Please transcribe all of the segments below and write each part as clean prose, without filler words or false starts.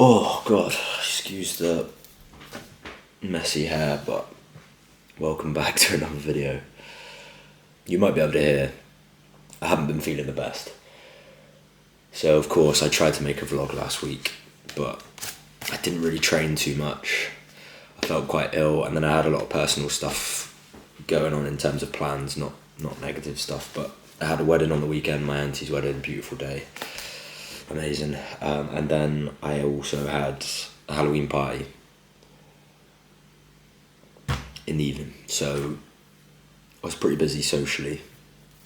Oh god, excuse the messy hair, but welcome back to another video. You might be able to hear I haven't been feeling the best. So of course I tried to make a vlog last week, but I didn't really train too much. I felt quite ill, and then I had a lot of personal stuff going on in terms of plans, not negative stuff, but I had a wedding on the weekend, my auntie's wedding, beautiful day. Amazing. And then I also had a Halloween party in the evening, so I was pretty busy socially.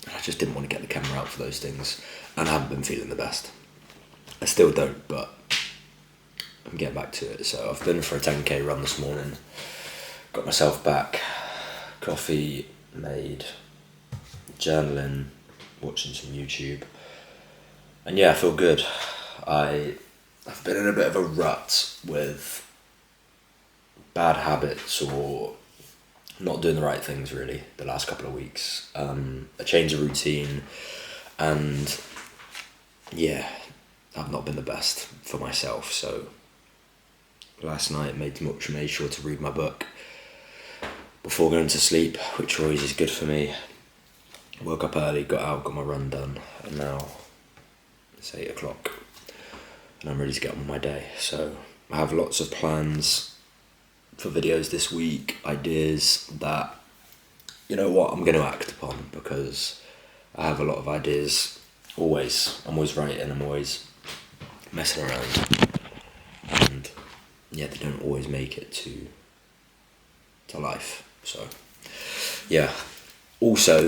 I just didn't want to get the camera out for those things, and I haven't been feeling the best. I still don't, but I'm getting back to it. So I've been for a 10k run this morning, got myself back, coffee made, journaling, watching some YouTube. And yeah, I feel good. I've been in a bit of a rut with bad habits or not doing the right things really the last couple of weeks. A change of routine, and yeah, I've not been the best for myself. So last night made sure to read my book before going to sleep, which always is good for me. Woke up early, got out, got my run done, and now it's 8 o'clock and I'm ready to get on with my day. So I have lots of plans for videos this week, ideas that, you know what, I'm going to act upon, because I have a lot of ideas. I'm always writing, I'm always messing around, and yeah, they don't always make it to life. So yeah, also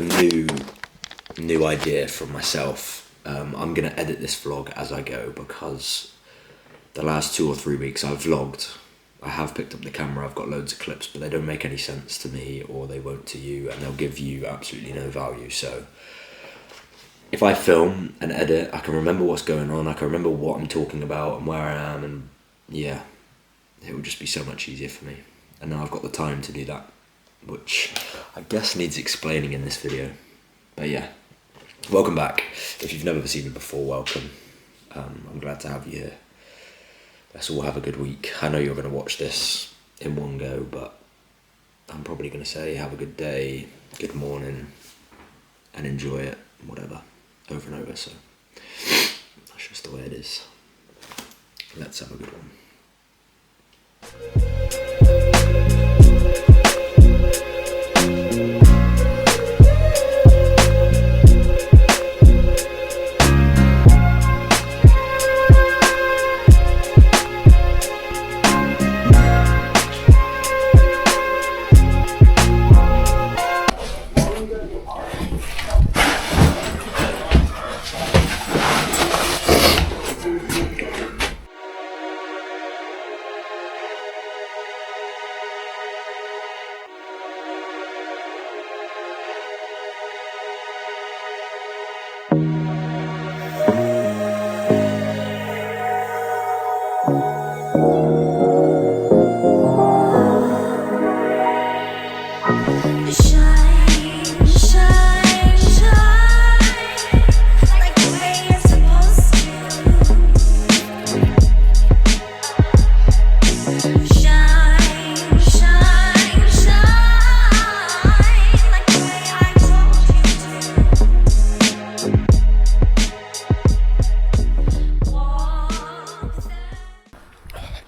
new idea from myself. I'm going to edit this vlog as I go, because the last 2 or 3 weeks I've vlogged. I have picked up the camera, I've got loads of clips, but they don't make any sense to me, or they won't to you, and they'll give you absolutely no value. So if I film and edit, I can remember what's going on, I can remember what I'm talking about and where I am, and yeah, it will just be so much easier for me. And now I've got the time to do that, which I guess needs explaining in this video. But yeah, welcome back. If you've never seen me before, welcome. I'm glad to have you here. Let's all have a good week. I know you're going to watch this in one go, but I'm probably going to say have a good day, good morning, and enjoy it, whatever, over and over. So that's just the way it is. Let's have a good one.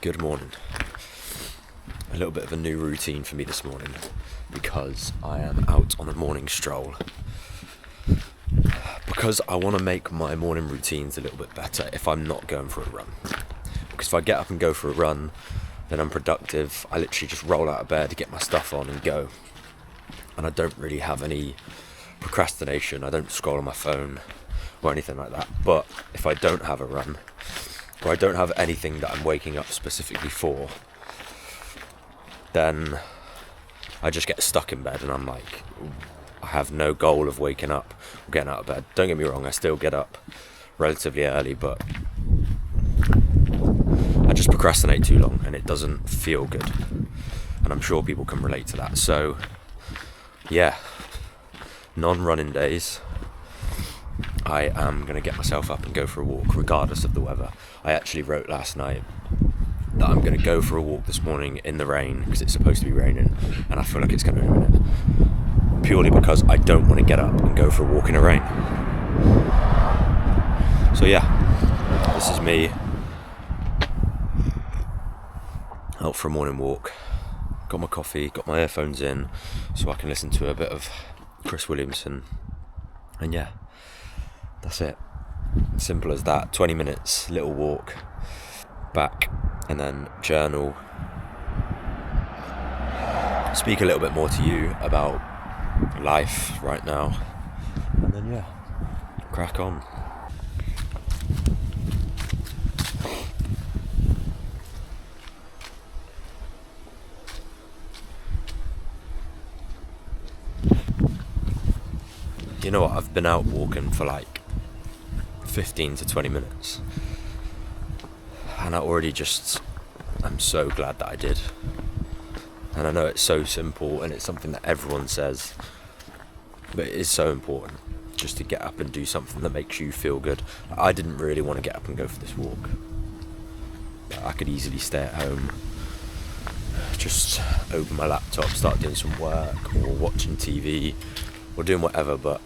Good morning. A little bit of a new routine for me this morning, because I am out on a morning stroll. Because I want to make my morning routines a little bit better if I'm not going for a run. Because if I get up and go for a run, then I'm productive. I literally just roll out of bed, get my stuff on and go. And I don't really have any procrastination. I don't scroll on my phone or anything like that. But if I don't have a run, or I don't have anything that I'm waking up specifically for, then I just get stuck in bed and I'm like, I have no goal of waking up or getting out of bed. Don't get me wrong, I still get up relatively early, but I just procrastinate too long and it doesn't feel good. And I'm sure people can relate to that. So yeah, non-running days, I am going to get myself up and go for a walk regardless of the weather. I actually wrote last night that I'm going to go for a walk this morning in the rain, because it's supposed to be raining, and I feel like it's going to in a minute, purely because I don't want to get up and go for a walk in the rain. So yeah, this is me out for a morning walk. Got my coffee, got my earphones in, so I can listen to a bit of Chris Williamson. And yeah, that's it. Simple as that. 20 minutes, little walk, back, and then journal. Speak a little bit more to you about life right now. And then yeah, crack on. You know what, I've been out walking for like 15 to 20 minutes, and I'm so glad that I did. And I know it's so simple and it's something that everyone says, but it is so important just to get up and do something that makes you feel good. I didn't really want to get up and go for this walk. I could easily stay at home, just open my laptop, start doing some work or watching TV or doing whatever, but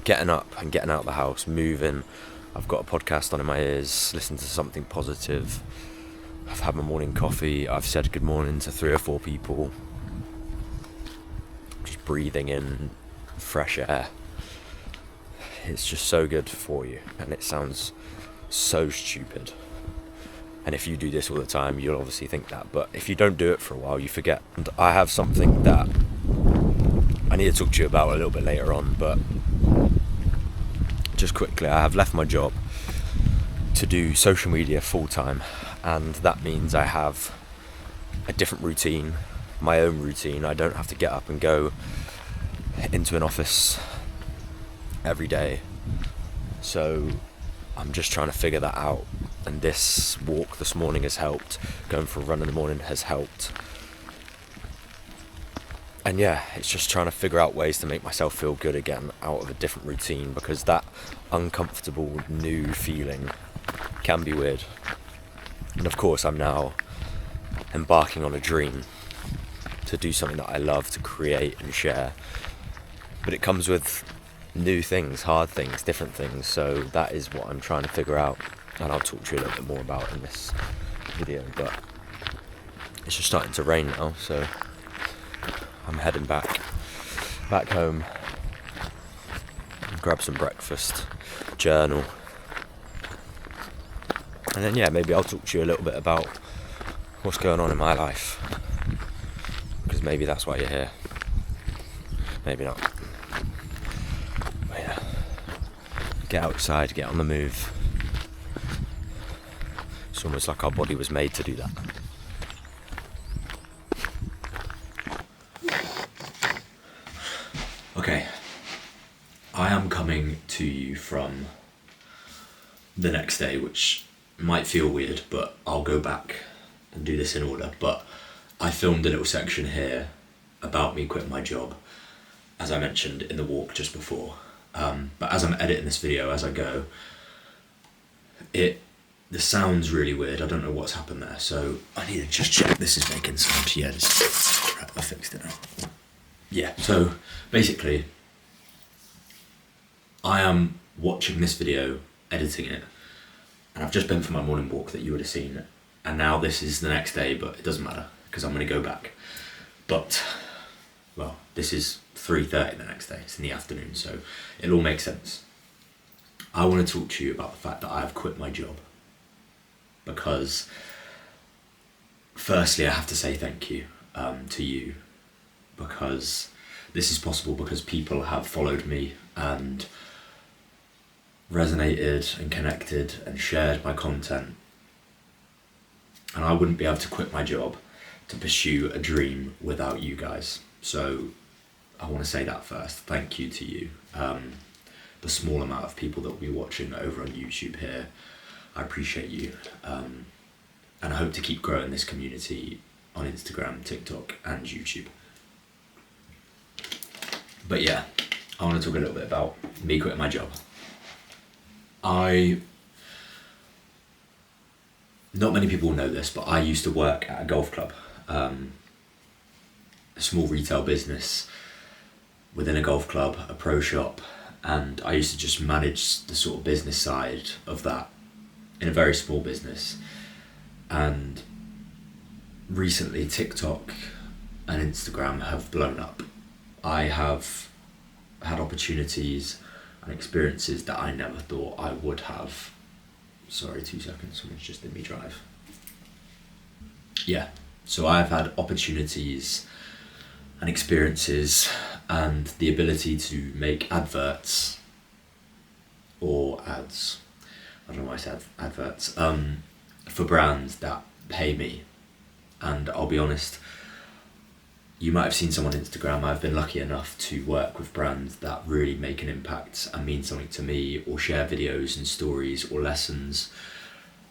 getting up and getting out of the house, moving. I've got a podcast on in my ears, listening to something positive. I've had my morning coffee. I've said good morning to 3 or 4 people. Just breathing in fresh air. It's just so good for you, and it sounds so stupid. And if you do this all the time, you'll obviously think that, but if you don't do it for a while, you forget. And I have something that I need to talk to you about a little bit later on, but just quickly, I have left my job to do social media full time, and that means I have a different routine, my own routine. I don't have to get up and go into an office every day, so I'm just trying to figure that out, and this walk this morning has helped. Going for a run in the morning has helped. And yeah, it's just trying to figure out ways to make myself feel good again out of a different routine, because that uncomfortable new feeling can be weird. And of course, I'm now embarking on a dream to do something that I love, to create and share. But it comes with new things, hard things, different things. So that is what I'm trying to figure out. And I'll talk to you a little bit more about in this video. But it's just starting to rain now, so I'm heading back home, grab some breakfast, journal, and then yeah, maybe I'll talk to you a little bit about what's going on in my life, because maybe that's why you're here, maybe not. But yeah, get outside, get on the move. It's almost like our body was made to do that. Okay, I am coming to you from the next day, which might feel weird, but I'll go back and do this in order. But I filmed a little section here about me quitting my job, as I mentioned in the walk just before. But as I'm editing this video as I go, the sound's really weird. I don't know what's happened there, so I need to just check this is making sound. Yeah, right, I fixed it now. Yeah, so basically, I am watching this video, editing it, and I've just been for my morning walk that you would have seen, and now this is the next day, but it doesn't matter, because I'm going to go back. But, well, this is 3:30 the next day, it's in the afternoon, so it all makes sense. I want to talk to you about the fact that I have quit my job, because firstly, I have to say thank you to you, because this is possible because people have followed me and resonated and connected and shared my content, and I wouldn't be able to quit my job to pursue a dream without you guys. So I want to say that first. Thank you to you. The small amount of people that will be watching over on YouTube here, I appreciate you, and I hope to keep growing this community on Instagram, TikTok and YouTube. But yeah, I want to talk a little bit about me quitting my job. I not many people know this, but I used to work at a golf club, a small retail business within a golf club, a pro shop, and I used to just manage the sort of business side of that in a very small business. And recently TikTok and Instagram have blown up. I have had opportunities and experiences that I never thought I would have. Sorry, 2 seconds, someone's just in me drive. Yeah, so I've had opportunities and experiences and the ability to make adverts or ads, I don't know why I said adverts, for brands that pay me. And I'll be honest, you might have seen some on Instagram. I've been lucky enough to work with brands that really make an impact and mean something to me, or share videos and stories or lessons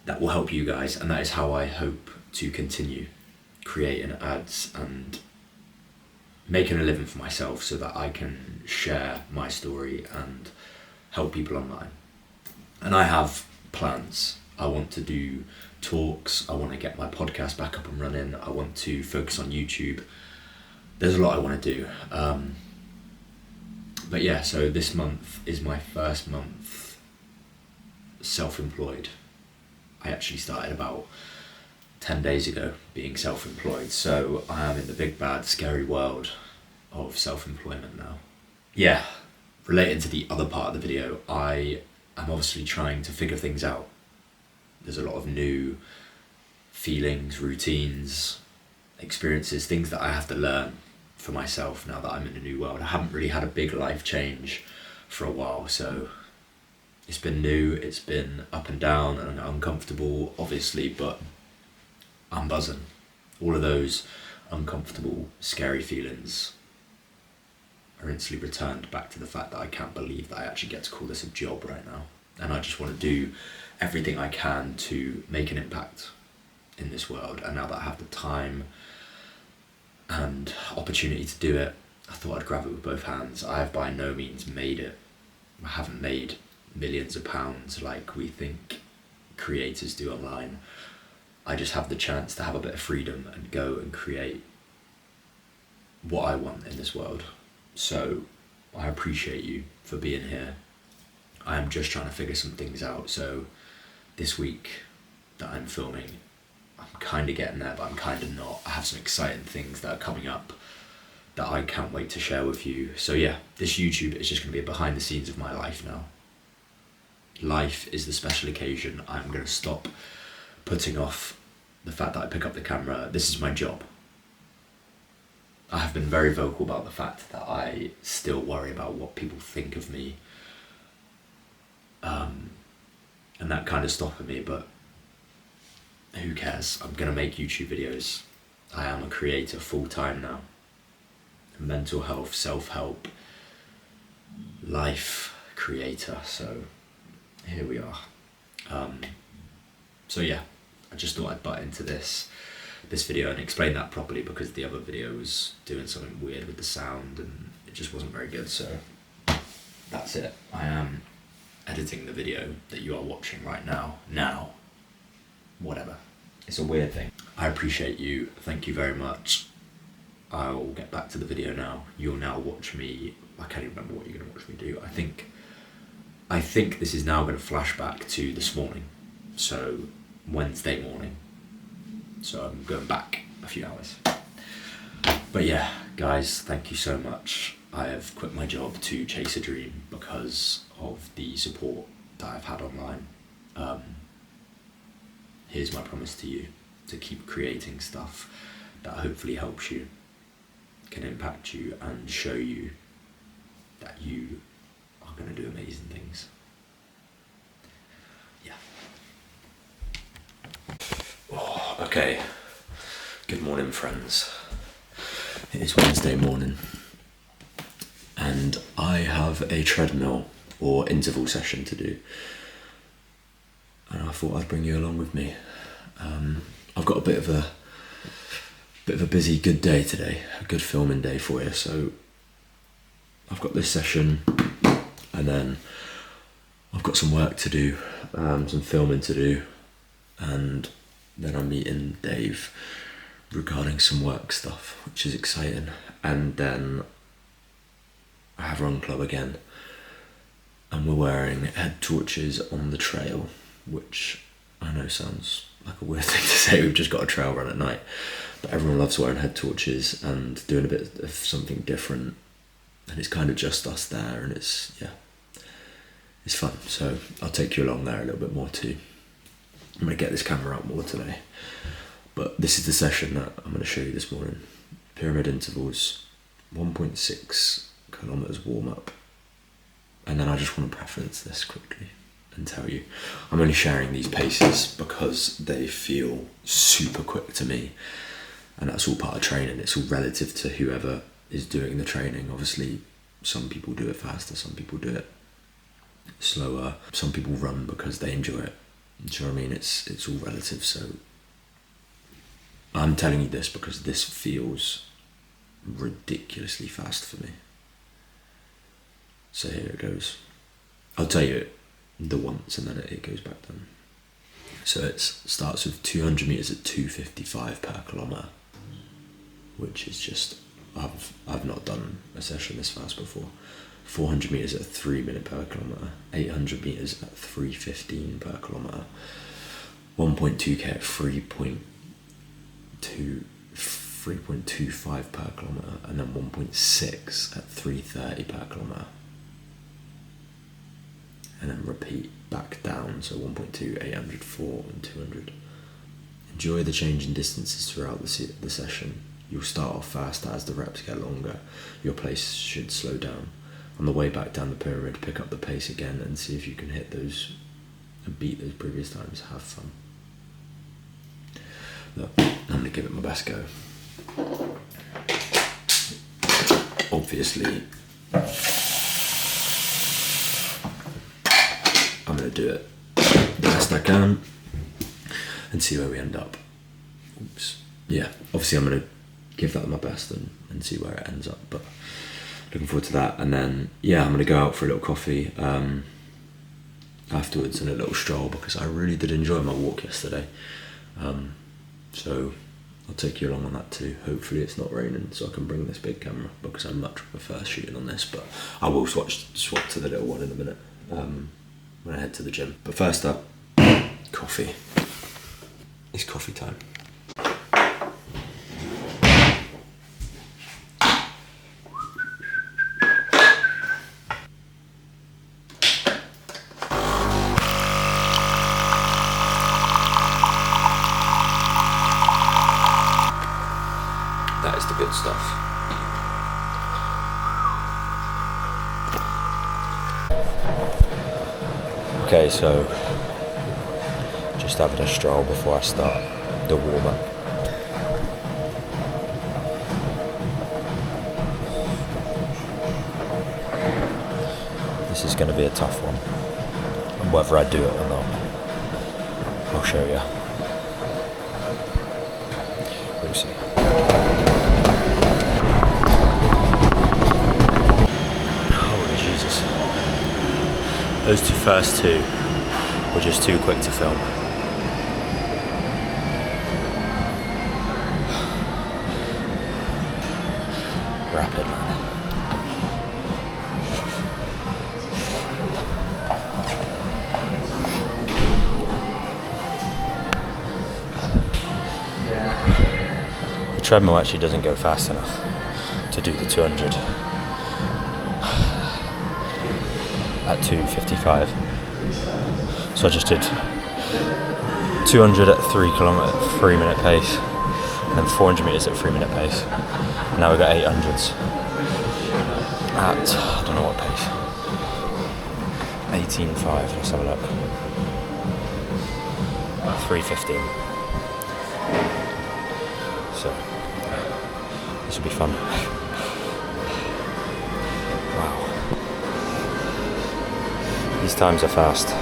that will help you guys. And that is how I hope to continue creating ads and making a living for myself, so that I can share my story and help people online. And I have plans. I want to do talks. I want to get my podcast back up and running. I want to focus on YouTube. There's a lot I want to do. But yeah, so this month is my first month self-employed. I actually started about 10 days ago being self-employed, so I am in the big bad scary world of self-employment now. Yeah, related to the other part of the video, I am obviously trying to figure things out. There's a lot of new feelings, routines, experiences, things that I have to learn for myself now that I'm in a new world. I haven't really had a big life change for a while, so it's been new, it's been up and down and uncomfortable, obviously, but I'm buzzing. All of those uncomfortable, scary feelings are instantly returned back to the fact that I can't believe that I actually get to call this a job right now. And I just want to do everything I can to make an impact in this world. And now that I have the time and opportunity to do it, I thought I'd grab it with both hands. I have by no means made it. I haven't made millions of pounds like we think creators do online. I just have the chance to have a bit of freedom and go and create what I want in this world. So I appreciate you for being here. I am just trying to figure some things out. So this week that I'm filming, I'm kind of getting there, but I'm kind of not. I have some exciting things that are coming up that I can't wait to share with you. So yeah, this YouTube is just going to be a behind the scenes of my life now. Life is the special occasion. I'm going to stop putting off the fact that I pick up the camera. This is my job. I have been very vocal about the fact that I still worry about what people think of me. And that kind of stopping me, but who cares? I'm going to make YouTube videos. I am a creator full time now. Mental health, self-help, life creator. So here we are. So yeah, I just thought I'd butt into this video and explain that properly, because the other video was doing something weird with the sound and it just wasn't very good. So that's it. I am editing the video that you are watching right now. Whatever. It's a weird thing. I appreciate you. Thank you very much. I'll get back to the video now. You'll now watch me. I can't even remember what you're going to watch me do. I think this is now going to flash back to this morning. So Wednesday morning. So I'm going back a few hours. But yeah, guys, thank you so much. I have quit my job to chase a dream because of the support that I've had online. Here's my promise to you, to keep creating stuff that hopefully helps you, can impact you and show you that you are going to do amazing things. Yeah. Oh, okay. Good morning, friends. It is Wednesday morning and I have a treadmill or interval session to do. And I thought I'd bring you along with me. I've got a bit of a busy good day today, a good filming day for you. So I've got this session and then I've got some work to do, some filming to do, and then I'm meeting Dave regarding some work stuff, which is exciting. And then I have run club again, and we're wearing head torches on the trail, which I know sounds like a weird thing to say. We've just got a trail run at night, but everyone loves wearing head torches and doing a bit of something different, and it's kind of just us there, and it's fun. So I'll take you along there a little bit more too. I'm going to get this camera out more today, but this is the session that I'm going to show you this morning. Pyramid intervals, 1.6 kilometers warm up. And then I just want to preference this quickly and tell you, I'm only sharing these paces because they feel super quick to me, and that's all part of training. It's all relative to whoever is doing the training. Obviously, some people do it faster, some people do it slower, some people run because they enjoy it. Do you know what I mean? It's all relative. So I'm telling you this because this feels ridiculously fast for me. So here it goes. I'll tell you the once and then it goes back down. So it starts with 200 meters at 2:55 per kilometer, which is just, I've not done a session this fast before. 400 meters at 3 minutes per kilometer, 800 meters at 3:15 per kilometer, 1.2k at 3.25 per kilometer, and then 1.6 at 3:30 per kilometer, and then repeat back down. So 1.2, 800, 4 and 200. Enjoy the change in distances throughout the session. You'll start off fast. As the reps get longer, your pace should slow down. On the way back down the pyramid, pick up the pace again and see if you can hit those and beat those previous times. Have fun. Look, I'm going to give it my best go. Obviously, I'm going to do it the best I can and see where we end up. Oops. Yeah, obviously I'm going to give that my best and see where it ends up, but looking forward to that. And then, yeah, I'm going to go out for a little coffee afterwards and a little stroll because I really did enjoy my walk yesterday. So I'll take you along on that too. Hopefully it's not raining so I can bring this big camera because I much prefer shooting on this, but I will swap to the little one in a minute when I head to the gym. But first up, coffee. It's coffee time. That is the good stuff. Okay, so just having a stroll before I start the warm-up. This is going to be a tough one, and whether I do it or not, I'll show you. We'll see. Holy Jesus. Those first two were just too quick to film. Rapid, man. The treadmill actually doesn't go fast enough to do the 200 at 2:55. So I just did 200 at 3 minute pace, and then 400 meters at 3 minute pace. And now we've got 800s at, I don't know what pace, 18.5, let's have a look, 3:15. So this will be fun. Wow, these times are fast.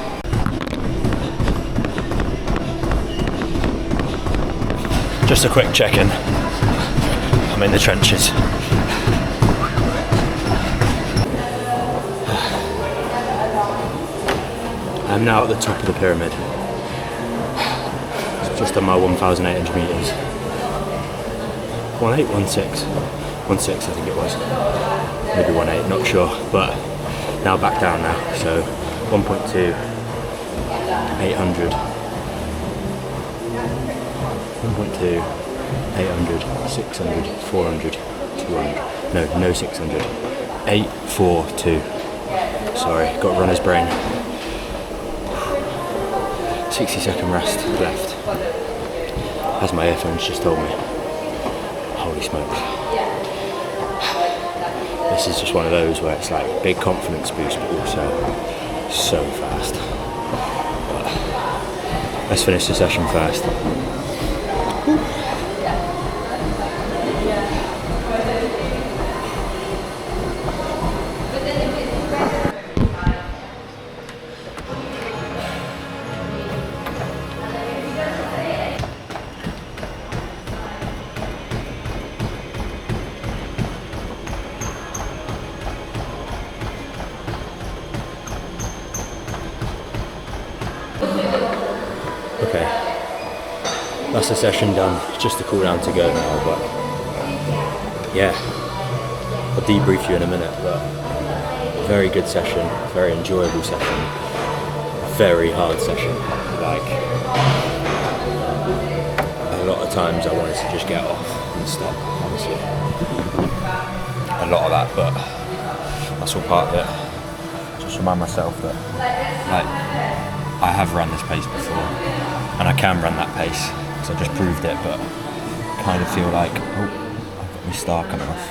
Just a quick check-in. I'm in the trenches. I'm now at the top of the pyramid. It's just on my 1,800 metres. 1816, 16 I think it was. Maybe 18, not sure. But now back down now. So 1.2, 800. 1.2, 800, 600, 400, 200. No 600. 842. Sorry, got runner's brain. 60-second rest left. As my earphones just told me. Holy smokes. This is just one of those where it's like big confidence boost, but also so fast. But let's finish the session first. Okay, that's the session done. Just the cool down to go now, but yeah, I'll debrief you in a minute, but very good session, very enjoyable session, very hard session. Like, a lot of times I wanted to just get off and stop, honestly. A lot of that, but that's all part of it. Just remind myself that, like, I have run this pace before, and I can run that pace, because I just proved it, but kind of feel like, oh, I've got my star coming off.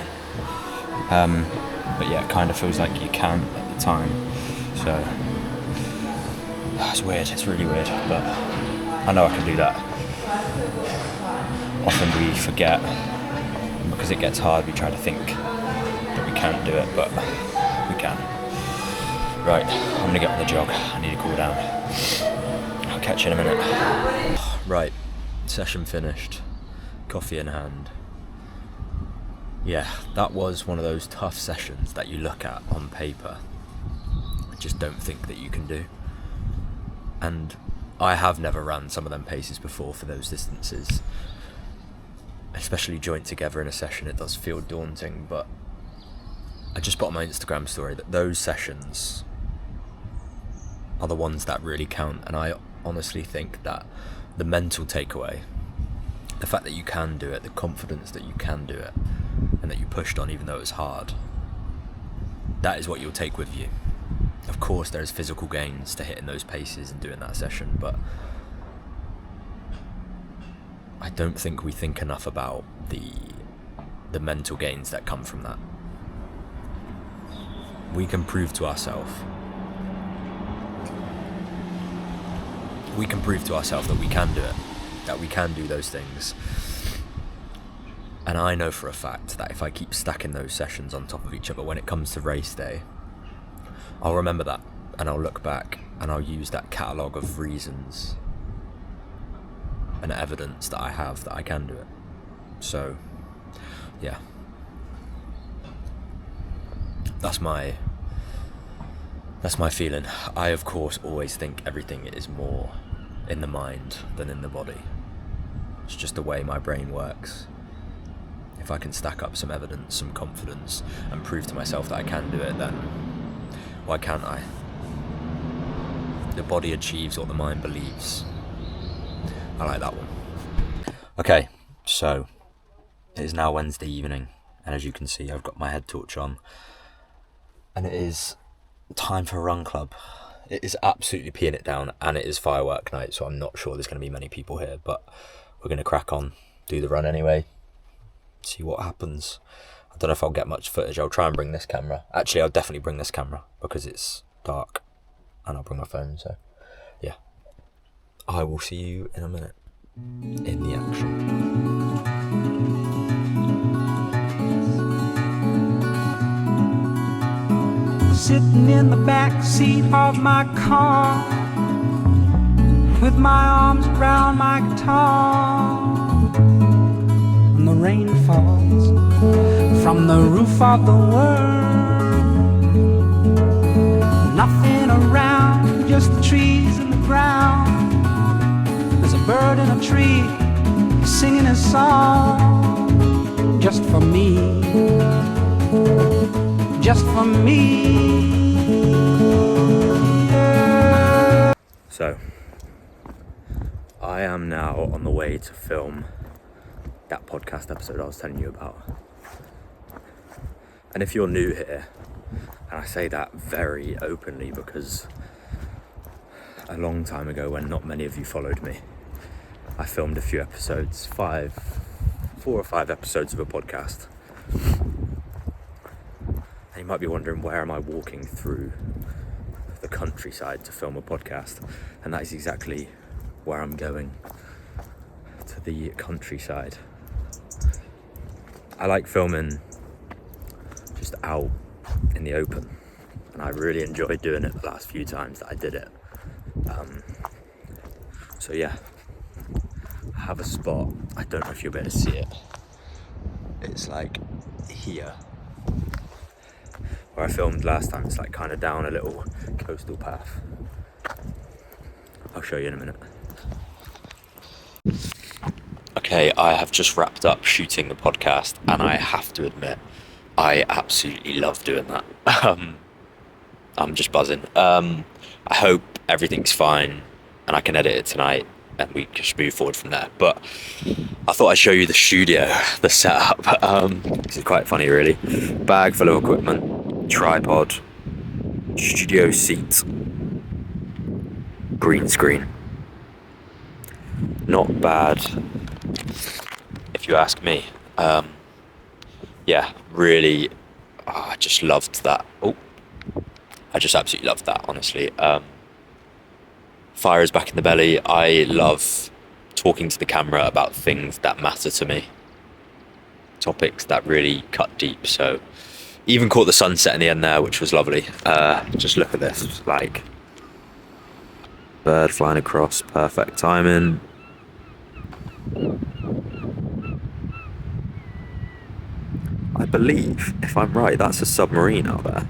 But yeah, it kind of feels like you can at the time, so it's weird, it's really weird, but I know I can do that. Often we forget, and because it gets hard, we try to think that we can't do it, but we can. Right, I'm gonna get on the jog, I need to cool down. I'll catch you in a minute. Right, session finished, coffee in hand. Yeah, that was one of those tough sessions that you look at on paper, I just don't think that you can do. And I have never run some of them paces before for those distances. Especially joint together in a session, it does feel daunting, but I just put on my Instagram story that those sessions are the ones that really count, and I honestly think that the mental takeaway, the fact that you can do it, the confidence that you can do it, and that you pushed on even though it was hard, that is what you'll take with you. Of course there's physical gains to hitting those paces and doing that session, but I don't think we think enough about the mental gains that come from that. We can prove to ourselves that we can do it, that we can do those things. And I know for a fact that if I keep stacking those sessions on top of each other, when it comes to race day, I'll remember that, and I'll look back and I'll use that catalogue of reasons and evidence that I have that I can do it. So yeah, that's my feeling. I of course always think everything is more in the mind than in the body. It's just the way my brain works. If I can stack up some evidence, some confidence, and prove to myself that I can do it, then why can't I? The body achieves what the mind believes. I like that one. Okay, so it is now Wednesday evening, and as you can see, I've got my head torch on, and it is time for a run club. It is absolutely peeing it down, and it is firework night, so I'm not sure there's going to be many people here, but we're going to crack on, do the run anyway, see what happens. I don't know if I'll get much footage. I'll try and bring this camera. Actually, I'll definitely bring this camera because it's dark, and I'll bring my phone, so yeah. I will see you in a minute in the action. Sitting in the back seat of my car, with my arms around my guitar, and the rain falls from the roof of the world. Nothing around, just the trees and the ground, There's a bird in a tree singing his song just for me, just for me. So, I am now on the way to film that podcast episode I was telling you about. And if you're new here, and I say that very openly because a long time ago when not many of you followed me, I filmed a few episodes, 4 or 5 episodes of a podcast. And you might be wondering, where am I walking through the countryside to film a podcast? And that is exactly where I'm going, to the countryside. I like filming just out in the open, and I really enjoyed doing it the last few times that I did it. So yeah, I have a spot. I don't know if you'll be able to see it. It's like here where I filmed last time. It's like kind of down a little coastal path. I'll show you in a minute. Okay, I have just wrapped up shooting the podcast, and I have to admit, I absolutely love doing that. I'm just buzzing. I hope everything's fine and I can edit it tonight and we just move forward from there. But I thought I'd show you the studio, the setup. This is quite funny, really. Bag full of equipment, tripod, studio seat, green screen. Not bad, if you ask me. Yeah, really, I just loved that. I just absolutely loved that, honestly. Fire is back in the belly. I love talking to the camera about things that matter to me, topics that really cut deep. So even caught the sunset in the end there, which was lovely. Just look at this, like bird flying across, perfect timing. I believe, if I'm right, that's a submarine out there.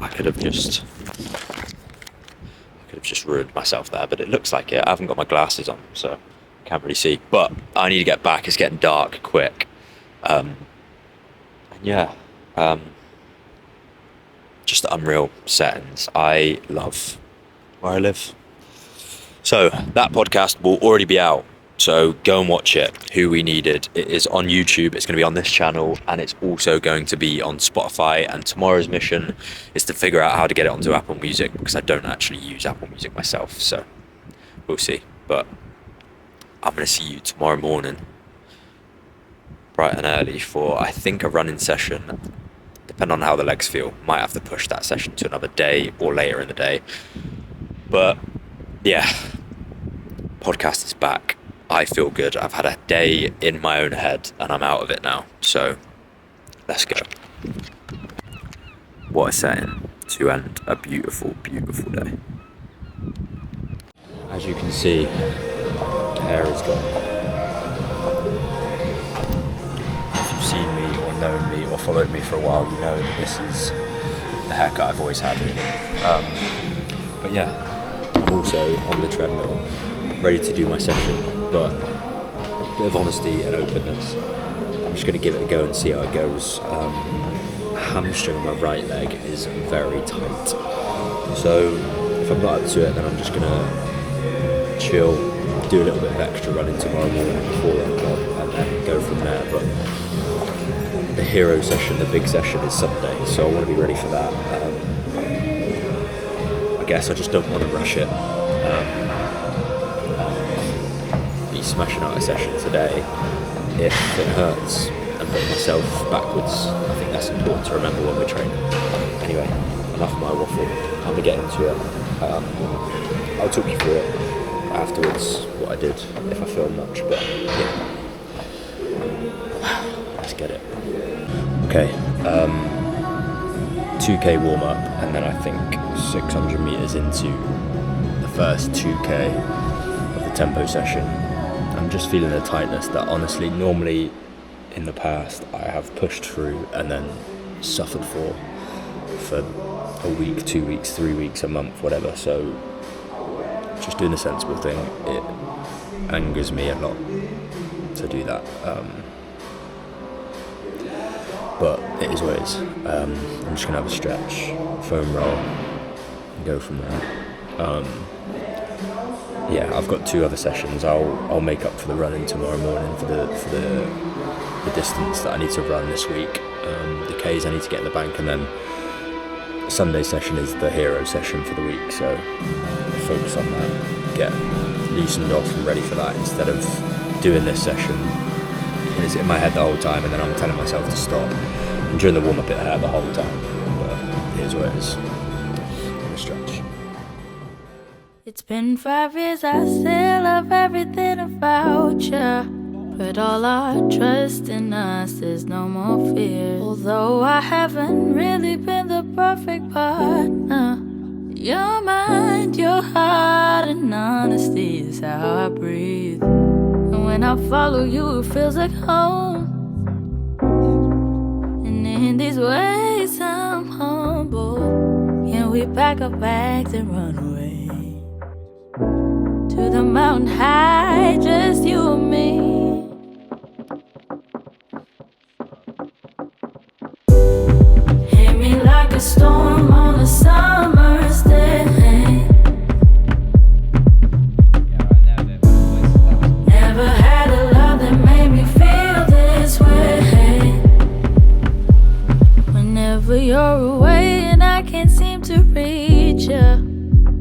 I could have just ruined myself there, but it looks like it. I haven't got my glasses on, so I can't really see. But I need to get back. It's getting dark quick. And yeah, just unreal settings. I love where I live. So that podcast will already be out. So go and watch it, Who We Needed. It is on YouTube, it's going to be on this channel, and it's also going to be on Spotify. And tomorrow's mission is to figure out how to get it onto Apple Music, because I don't actually use Apple Music myself, so we'll see. But I'm going to see you tomorrow morning, bright and early, for I think a running session. Depending on how the legs feel, might have to push that session to another day or later in the day. But yeah, podcast is back. I feel good. I've had a day in my own head and I'm out of it now. So let's go. What a setting to end a beautiful, beautiful day. As you can see, hair is gone. If you've seen me or known me or followed me for a while, you know that this is the haircut I've always had, really. But yeah, I'm also on the treadmill, ready to do my session, but a bit of honesty and openness. I'm just going to give it a go and see how it goes. Hamstring on my right leg is very tight, so if I'm not up to it, then I'm just going to chill, do a little bit of extra running tomorrow morning before 8 o'clock, and then go from there. But the hero session, the big session, is Sunday, so I want to be ready for that. I guess I just don't want to rush it. Be smashing out a session today if it hurts and put myself backwards. I think that's important to remember when we're training. Anyway, enough of my waffle. I'm going to get into it. I'll talk you through it afterwards, what I did, if I feel much, but yeah. Let's get it. Okay, 2k warm up, and then I think 600 meters into the first 2k of the tempo session. I'm just feeling a tightness that honestly, normally in the past, I have pushed through and then suffered for a week, 2 weeks, 3 weeks, a month, whatever. So just doing the sensible thing. It angers me a lot to do that, but it is what it is. I'm just gonna have a stretch, foam roll, and go from there. Yeah, I've got 2 other sessions. I'll make up for the running tomorrow morning for the distance that I need to run this week. The Ks I need to get in the bank, and then Sunday session is the hero session for the week. So focus on that, get loosened off and ready for that instead of doing this session. And it's in my head the whole time, and then I'm telling myself to stop. And during the warm up, it hurt the whole time. But it is what it is. A stretch. It's been 5 years, I still love everything about you. Put all our trust in us, there's no more fear. Although I haven't really been the perfect partner, your mind, your heart, and honesty is how I breathe. And when I follow you, it feels like home. And in these ways, I'm humble. Can we pack our bags and run away to the mountain high, just you and me? Hit me like a storm on a summer's day. Never had a love that made me feel this way. Whenever you're away and I can't seem to reach you,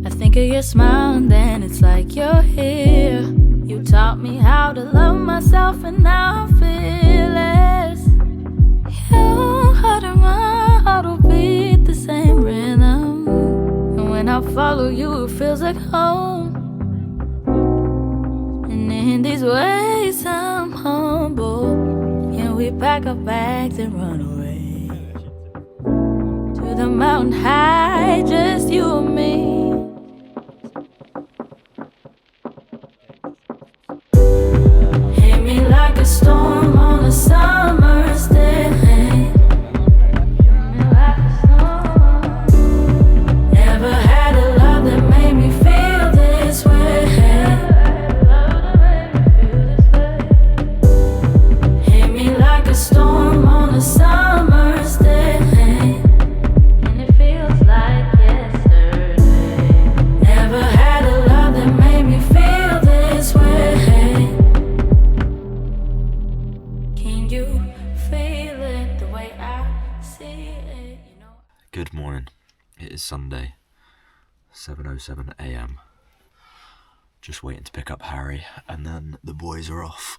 I think of your smile and then it's like you're here. You taught me how to love myself and now I feel it. Your heart and my heart will beat the same rhythm. And when I follow you, it feels like home. And in these ways, I'm humble. Can we pack our bags and run away to the mountain high, just you and me? Hit me like a storm on a summer's day. Never had a love that made me feel this way. Hit me like a storm on a summer's day. And it feels like yesterday. Never had a love that made me feel this way. Can you feel it the way I see it? You know. Good morning. It is Sunday, 7:07 a.m. Just waiting to pick up Harry, and then the boys are off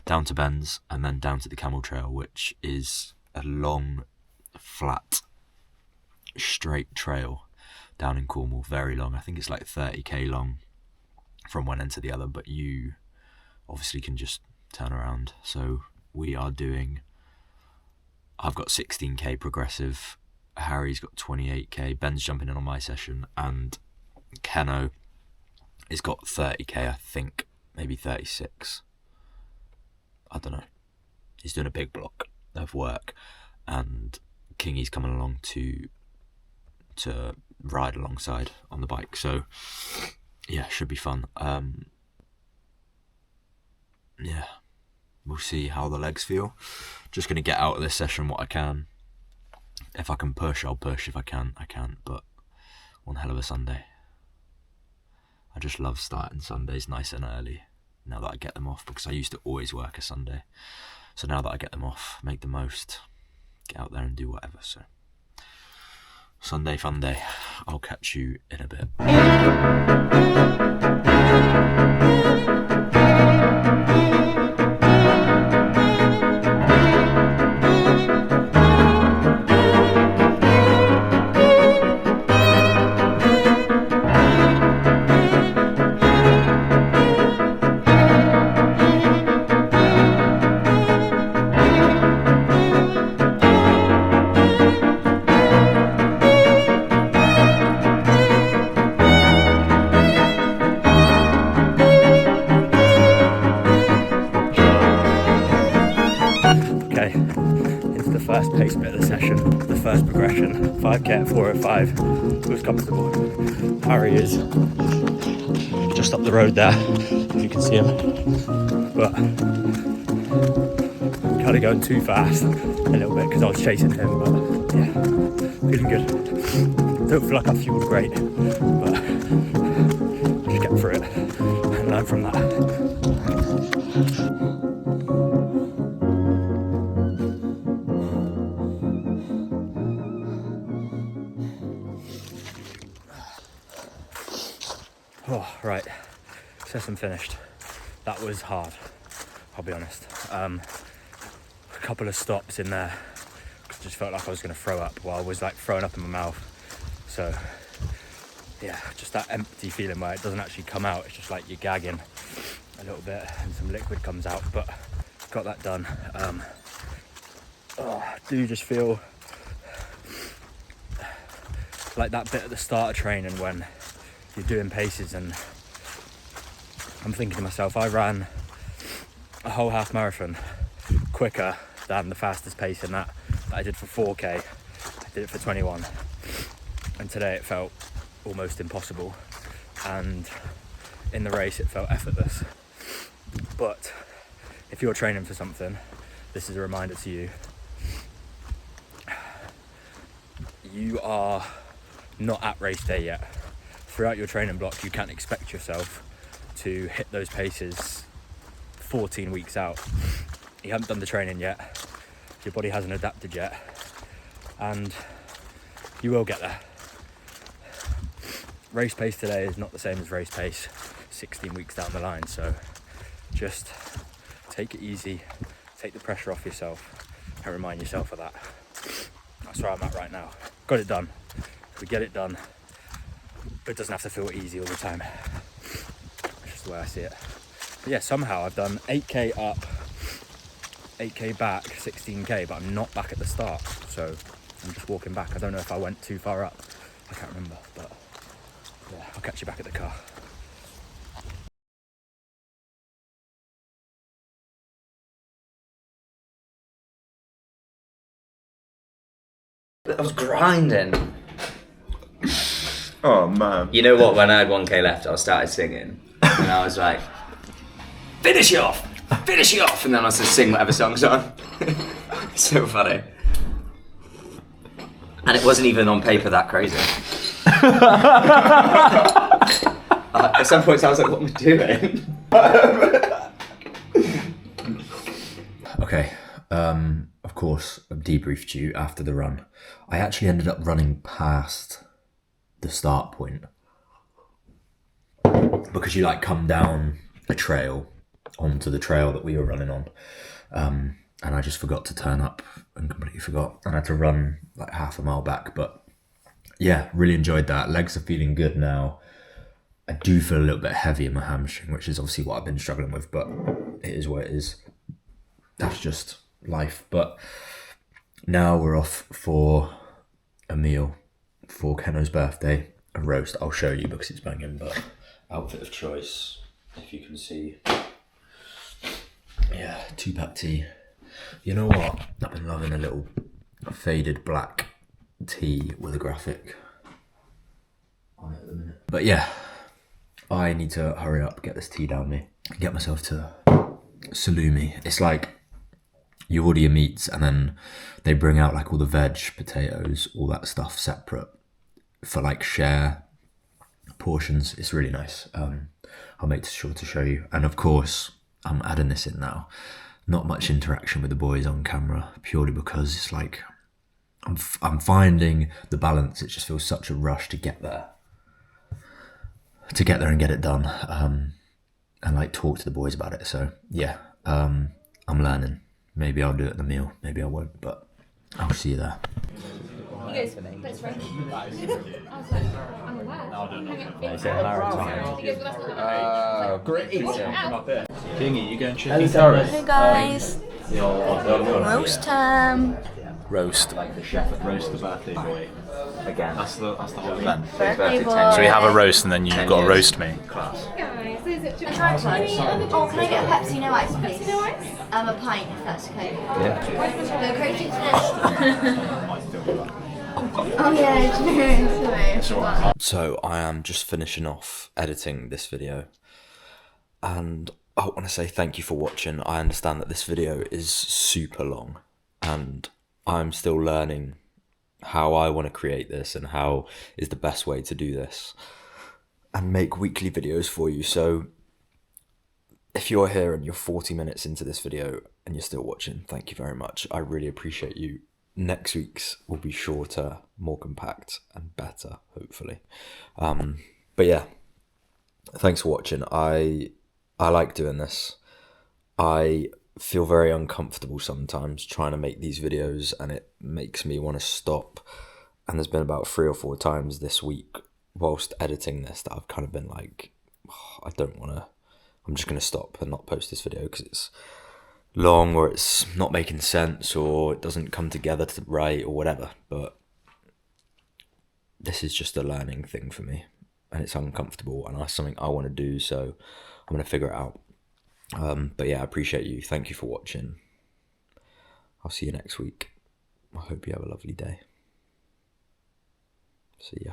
down to Ben's and then down to the Camel Trail, which is a long, flat, straight trail down in Cornwall. Very long. I think it's like 30k long from one end to the other, but you obviously can just turn around. So we are doing, I've got 16k progressive, Harry's got 28k, Ben's jumping in on my session, and Keno has got 30k, I think, maybe 36. I don't know. He's doing a big block of work, and Kingy's coming along to ride alongside on the bike. So yeah, should be fun. Yeah, we'll see how the legs feel. Just gonna get out of this session what I can. If I can push, I'll push. If I can't, I can't. But one hell of a Sunday. I just love starting Sundays nice and early now that I get them off, because I used to always work a Sunday. So now that I get them off, make the most, get out there and do whatever. So Sunday fun day. I'll catch you in a bit. Into the first pace bit of the session, the first progression. 5k at 4:05 was comfortable. Harry is just up the road there, if you can see him. But kind of going too fast a little bit because I was chasing him, but yeah, feeling good. Don't feel like I fueled great, but just get through it and learn from that. Oh, right, session finished. That was hard, I'll be honest. A couple of stops in there, just felt like I was going to throw up while I was like throwing up in my mouth. So yeah, just that empty feeling where it doesn't actually come out, it's just like you're gagging a little bit and some liquid comes out, but got that done. I do just feel like that bit at the start of training when you're doing paces, and I'm thinking to myself, I ran a whole half marathon quicker than the fastest pace in that I did for 4k. I did it for 21, and today it felt almost impossible, and in the race it felt effortless. But if you're training for something, this is a reminder to you. You are not at race day yet. Throughout your training block, you can't expect yourself to hit those paces 14 weeks out. You haven't done the training yet, your body hasn't adapted yet, and you will get there. Race pace today is not the same as race pace 16 weeks down the line, so just take it easy, take the pressure off yourself, and remind yourself of that. That's where I'm at right now. Got it done. We get it done, but it doesn't have to feel easy all the time. That's just the way I see it. But yeah, somehow I've done 8k up, 8k back, 16k, but I'm not back at the start, so I'm just walking back. I don't know if I went too far up, I can't remember, but yeah, I'll catch you back at the car. I was grinding. Oh man. You know what, when I had 1k left, I started singing, and I was like, finish it off, and then I was just sing whatever song's on. So funny. And it wasn't even on paper that crazy. At some points I was like, what am I doing? Okay, of course, I've debriefed you after the run. I actually ended up running past the start point because you like come down a trail onto the trail that we were running on, and I just forgot to turn up and completely forgot, and I had to run like half a mile back. But yeah, really enjoyed that. Legs are feeling good now. I do feel a little bit heavy in my hamstring, which is obviously what I've been struggling with, but it is what it is. That's just life. But now we're off for a meal for Keno's birthday, a roast. I'll show you because it's banging, but outfit of choice, if you can see. Yeah, 2-pack tee. You know what? I've been loving a little faded black tee with a graphic on it at the minute. But yeah, I need to hurry up, get this tea down me, get myself to salumi. It's like you order your meats and then they bring out like all the veg, potatoes, all that stuff separate for like share portions. It's really nice. I'll make sure to show you. And of course, I'm adding this in now. Not much interaction with the boys on camera, purely because it's like I'm finding the balance. It just feels such a rush to get there and get it done, and like talk to the boys about it. So yeah, I'm learning. Maybe I'll do it at the meal, maybe I won't, but I'll see you there. He goes, but it's right. I was like, I'm aware. Great. Kingy, you going chicken curry? Hey guys, roast time. Roast. Like the chef at roast the birthday boy. Again. That's the whole event. Birthday boy. So we have a roast and then you've got to roast me. Class. Oh, can I get a Pepsi no ice, please? Pepsi no ice? A pint, if that's okay. Yeah. Go crazy to this. Oh yeah, sorry. So I am just finishing off editing this video, and I want to say thank you for watching. I understand that this video is super long, and I'm still learning how I want to create this and how is the best way to do this and make weekly videos for you. So if you're here and you're 40 minutes into this video and you're still watching, thank you very much. I really appreciate you. Next week's will be shorter, more compact and better, hopefully. But yeah, thanks for watching. I like doing this. I feel very uncomfortable sometimes trying to make these videos, and it makes me want to stop. And there's been about 3 or 4 times this week whilst editing this that I've kind of been like, oh, I don't want to, I'm just going to stop and not post this video because it's long or it's not making sense or it doesn't come together to right or whatever. But this is just a learning thing for me, and it's uncomfortable, and it's something I want to do, so I'm going to figure it out. But yeah, I appreciate you. Thank you for watching. I'll see you next week. I hope you have a lovely day. See ya.